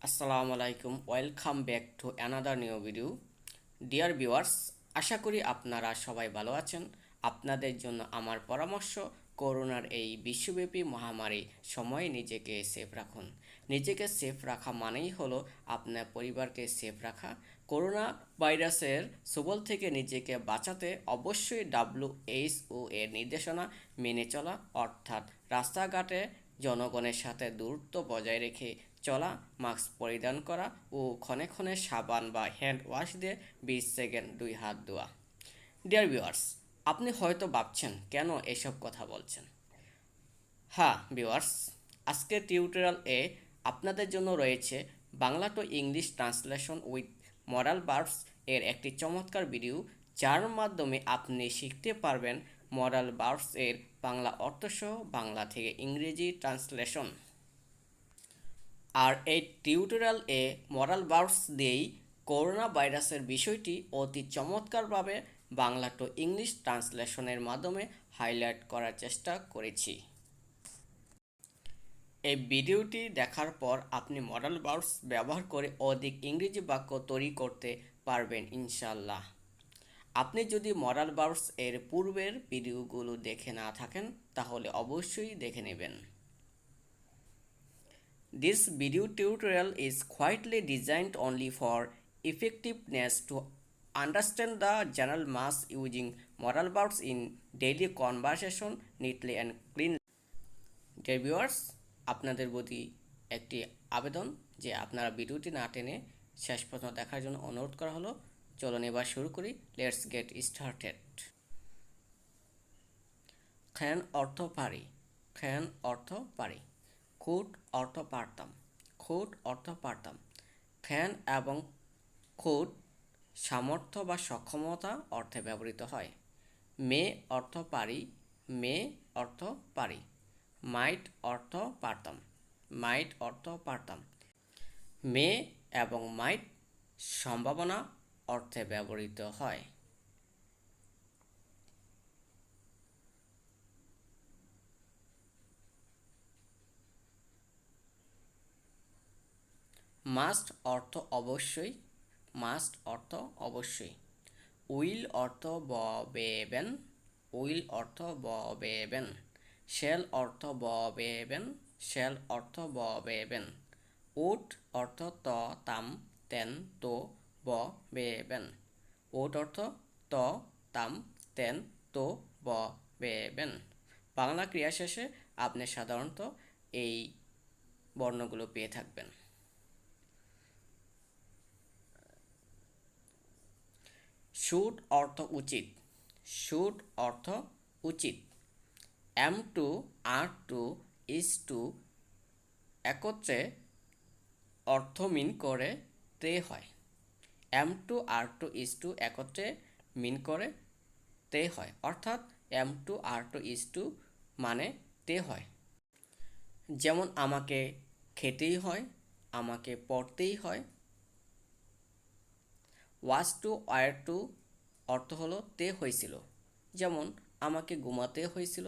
আসসালামু আলাইকুম, welcome back to another new video. Dear viewers, আশা করি আপনারা সবাই ভালো আছেন। আপনাদের জন্য আমার পরামর্শ, করোনার এই বিশ্বব্যাপী মহামারী সময়ে নিজেকে সেফ রাখুন। নিজেকে সেফ রাখা মানেই হলো আপনার পরিবারকে সেফ রাখা। করোনা ভাইরাসের ছোবল থেকে নিজেকে বাঁচাতে অবশ্যই WHO এর নির্দেশনা মেনে চলা, অর্থাৎ রাস্তাঘাটে জনগণের সাথে দূরত্ব বজায় রেখে চলা, মাস্ক পরিধান করা ও ক্ষণে ক্ষণে সাবান বা হ্যান্ড ওয়াশ দিয়ে 20 সেকেন্ড 2 হাত ধোয়া। ডিয়ার ভিউয়ার্স, আপনি হয়তো ভাবছেন কেন এসব কথা বলছেন। হ্যাঁ ভিউয়ার্স, আজকের টিউটোরিয়াল আপনাদের জন্য রয়েছে Bangla to English translation with moral verbs এর একটি চমৎকার ভিডিও, যার মাধ্যমে আপনি শিখতে পারবেন মরাল ভার্বস এর বাংলা অর্থসহ বাংলা থেকে ইংরেজি ট্রান্সলেশন। আর এই টিউটোরিয়াল মরাল ভার্বস দিয়েই করোনা ভাইরাসের বিষয়টি অতি চমৎকারভাবে বাংলা টু ইংলিশ ট্রান্সলেশনের মাধ্যমে হাইলাইট করার চেষ্টা করেছি। এই ভিডিওটি দেখার পর আপনি মরাল ভার্বস ব্যবহার করে অধিক ইংরেজি বাক্য তৈরি করতে পারবেন ইনশাল্লাহ। আপনি যদি মরাল ভার্বস এর পূর্বের ভিডিওগুলো দেখে না থাকেন তাহলে অবশ্যই দেখে নেবেন। This video tutorial is quietly designed only for effectiveness to understand the general mass using moral verbs in daily conversation neatly and cleanly. Dear viewers, আপনাদের প্রতি একটি আবেদন যে আপনারা ভিডিওটি না টেনে শেষ পর্যন্ত দেখার জন্য অনুরোধ করা হলো। চলুন এবার শুরু করি। Let's get started. খ্যান অর্থ পারি, খ্যান অর্থ পারি। কুড অর্থ পারতাম, কুড অর্থ পারতাম। ক্যান এবং কুড সামর্থ্য বা সক্ষমতা অর্থে ব্যবহৃত হয়। মে অর্থ পারি, মে অর্থ পারি। মাইট অর্থ পারতাম, মাইট অর্থ পারতাম। মে এবং মাইট সম্ভাবনা অর্থে ব্যবহৃত হয়। মাস্ট অর্থ অবশ্যই, মাস্ট অর্থ অবশ্যই। উইল অর্থ ববেবেন, উইল অর্থ ববেবেন। শেল অর্থ ববেবেন, শেল অর্থ ববেবেন। উট অর্থ ত তাম তেন তো ববেবেন। উট অর্থ ত তাম তেন তো ববেবেন। বাংলা ক্রিয়া শেষে আপনি সাধারণত এই বর্ণগুলো পেয়ে থাকবেন। শুড অর্থ উচিত, শুড অর্থ উচিত। Am to are to is to একত্রে অর্থ মিন করে তে হয়। Am to are to is to একত্রে মিন করে তে হয়, অর্থাৎ am to are to is to মানে তে হয়। যেমন আমাকে খেতেই হয়, আমাকে পড়তেই হয়। ওয়াজ টু ওয়ার টু অর্থ হলো তে হয়েছিল, যেমন আমাকে ঘুমাতে হয়েছিল,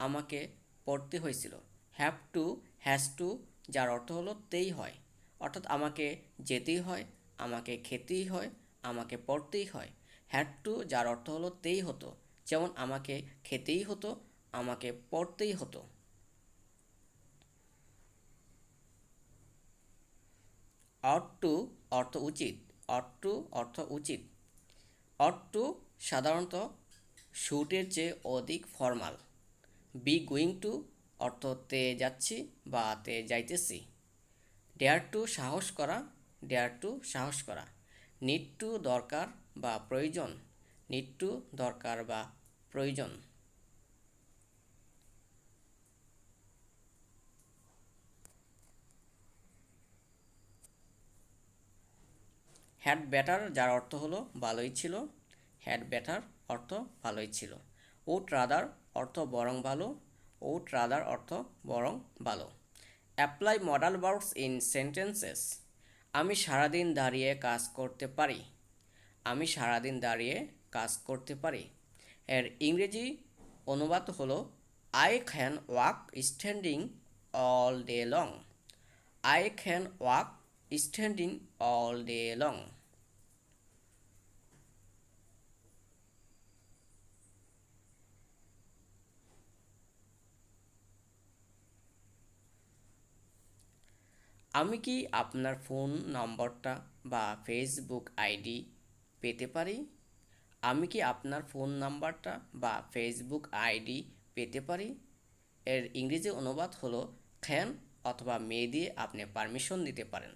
আমাকে পড়তে হয়েছিল। হ্যাভ টু হ্যাজ টু যার অর্থ হলো তেই হয়, অর্থাৎ আমাকে যেতেই হয়, আমাকে খেতেই হয়, আমাকে পড়তেই হয়। হ্যাড টু যার অর্থ হলো তেই হতো, যেমন আমাকে খেতেই হতো, আমাকে পড়তেই হতো। অট টু অর্থ উচিত, অট টু অর্থ উচিত। অট টু সাধারণত শুটের চেয়ে অধিক ফর্মাল। বি গোয়িং টু অর্থ তে যাচ্ছি বা তে যাইতেছি। ডেয়ার টু সাহস করা, ডেয়ার টু সাহস করা। নিড টু দরকার বা প্রয়োজন, নিড টু দরকার বা প্রয়োজন। হ্যাড বেটার যার অর্থ হলো ভালোই ছিল, হ্যাড বেটার অর্থ ভালোই ছিল। উড রাদার অর্থ বরং ভালো, উড রাদার অর্থ বরং ভালো। Apply modal verbs in sentences. আমি সারাদিন দাঁড়িয়ে কাজ করতে পারি, আমি সারাদিন দাঁড়িয়ে কাজ করতে পারি। এর ইংরেজি অনুবাদ হলো I can walk standing all day long. I can walk standing all day long. আমি কি আপনার ফোন নম্বরটা বা ফেসবুক আইডি পেতে পারি? আমি কি আপনার ফোন নাম্বারটা বা ফেসবুক আইডি পেতে পারি? এর ইংরেজি অনুবাদ হলো ক্যান অথবা মে দিয়ে আপনি পারমিশন দিতে পারেন।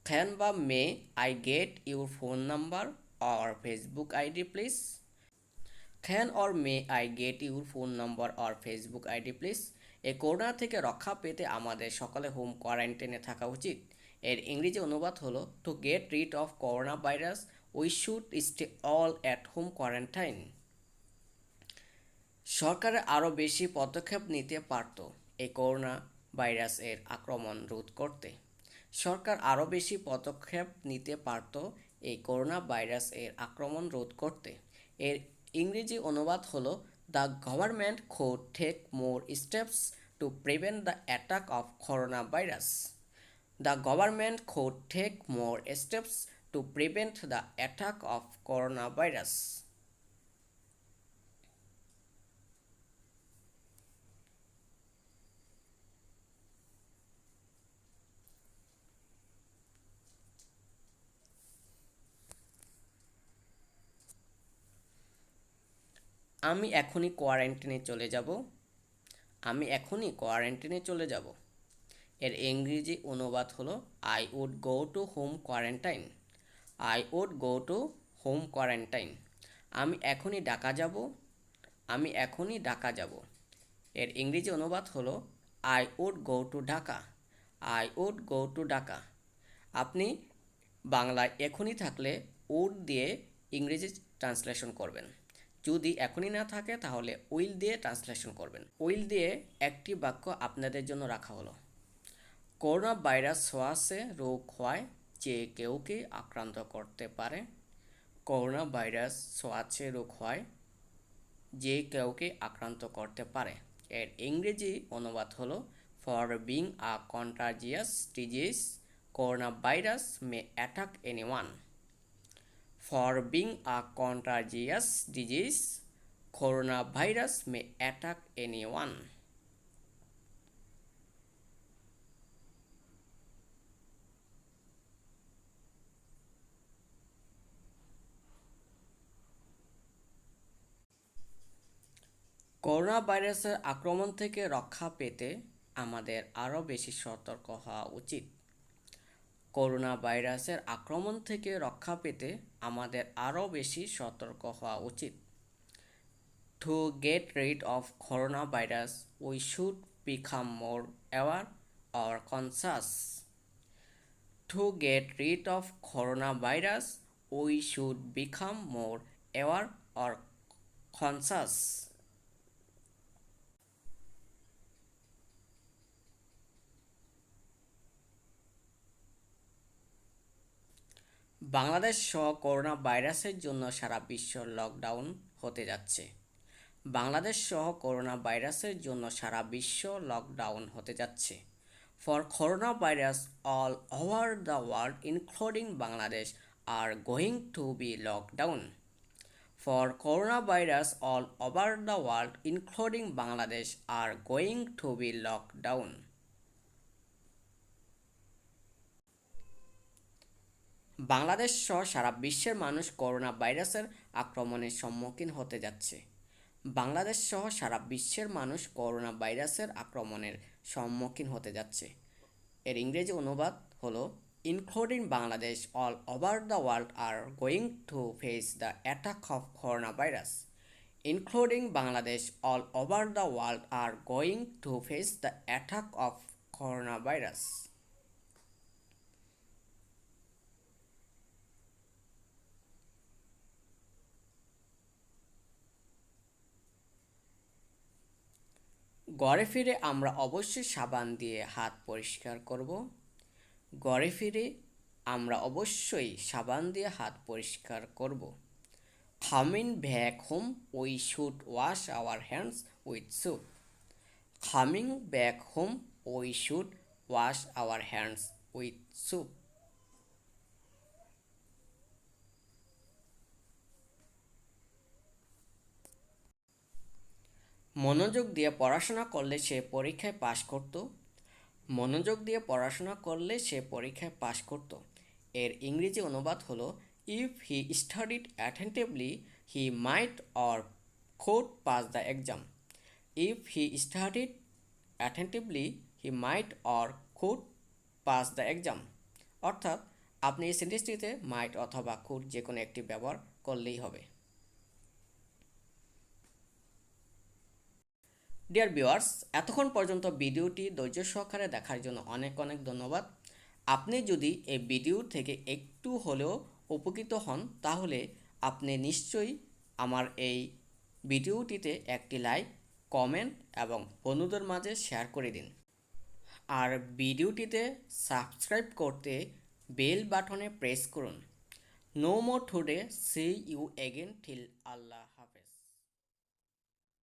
ক্যান বা may I get your phone number or Facebook ID please? Can or may I get your phone number or Facebook ID please? এই করোনা থেকে রক্ষা পেতে আমাদের সকালে হোম কোয়ারেন্টাইনে থাকা উচিত। এর ইংরেজি অনুবাদ হলো to get rid of corona virus we should stay all at home quarantine. সরকারের আরও বেশি পদক্ষেপ নিতে পারত এই করোনা ভাইরাস এর আক্রমণ রোধ করতে। সরকার আরও বেশি পদক্ষেপ নিতে পারত এই করোনা ভাইরাস এর আক্রমণ রোধ করতে। এর ইংরেজি অনুবাদ হলো the government could take more steps to prevent the attack of coronavirus. The government could take more steps to prevent the attack of coronavirus. আমি এখনই কোয়ারেন্টাইনে চলে যাব। আমি এখনই কোয়ারেন্টাইনে চলে যাব। এর ইংরেজি অনুবাদ হলো I would go to home quarantine. I would go to home quarantine. আমি এখনই ঢাকা যাব। আমি এখনই ঢাকা যাব। এর ইংরেজি অনুবাদ হলো I would go to Dhaka. I would go to Dhaka. আপনি বাংলায় এখনই থাকলে উড দিয়ে ইংরেজি ট্রান্সলেশন করবেন। যদি এখনই না থাকে তাহলে উইল দিয়ে ট্রান্সলেশন করবেন। উইল দিয়ে একটি বাক্য আপনাদের জন্য রাখা হলো। করোনা ভাইরাস ছোঁয়াচে রোগ হয় যে কেউকে আক্রান্ত করতে পারে। করোনা ভাইরাস ছোঁয়াচে রোগ হয় যে কাউকে আক্রান্ত করতে পারে। এর ইংরেজি অনুবাদ হলো for being a contagious disease corona virus May attack anyone. For being a contagious disease corona virus May attack anyone. Corona ভাইরাসের আক্রমণ থেকে রক্ষা পেতে আমাদের আরও বেশি সতর্ক হওয়া উচিত। করোনা ভাইরাসের আক্রমণ থেকে রক্ষা পেতে আমাদের আরও বেশি সতর্ক হওয়া উচিত। To get rid of corona virus we should become more aware or conscious. To get rid of corona virus we should become more aware or conscious. Bangladesh সহ করোনা ভাইরাসের জন্য সারা বিশ্ব লকডাউন হতে যাচ্ছে। বাংলাদেশ সহ করোনা ভাইরাসের জন্য সারা বিশ্ব লকডাউন হতে যাচ্ছে। For corona virus all over the world including Bangladesh are going to be lockdown. For corona virus all over the world including Bangladesh are going to be lockdown. Bangladesh সহ সারা বিশ্বের মানুষ করোনা ভাইরাসের আক্রমণের সম্মুখীন হতে যাচ্ছে। বাংলাদেশ সহ সারা বিশ্বের মানুষ করোনা ভাইরাসের আক্রমণের সম্মুখীন হতে যাচ্ছে। এর ইংরেজি অনুবাদ হলো including Bangladesh all over the world R going to face the attack of corona virus. Including Bangladesh all over the world R going to face the attack of corona virus. ঘরে ফিরে আমরা অবশ্যই সাবান দিয়ে হাত পরিষ্কার করব। ঘরে ফিরে আমরা অবশ্যই সাবান দিয়ে হাত পরিষ্কার করব। Coming back home we should wash our hands with soap. Coming back home we should wash our hands with soup. মনোযোগ দিয়ে পড়াশোনা করলে সে পরীক্ষায় পাশ করত। মনোযোগ দিয়ে পড়াশোনা করলে সে পরীক্ষায় পাশ করত। এর ইংরেজি অনুবাদ হলো if he studied attentively he might or could pass the exam. If he studied attentively, he might or could pass the exam. অর্থাৎ আপনি এই সেন্টেন্সটিতে মাইট অথবা কুড যে কোনো একটি ব্যবহার করলেই হবে। ডিয়ার ভিউয়ার্স, এতক্ষণ পর্যন্ত ভিডিওটি ধৈর্য সহকারে দেখার জন্য অনেক অনেক ধন্যবাদ। আপনি যদি এই ভিডিও থেকে একটু হলেও উপকৃত হন তাহলে আপনি নিশ্চয়ই আমার এই ভিডিওটিতে একটি লাইক, কমেন্ট এবং বন্ধুদের মাঝে শেয়ার করে দিন। আর ভিডিওটিতে সাবস্ক্রাইব করতে বেল বাটনে প্রেস করুন। No more today, see you again till আল্লাহ হাফেজ।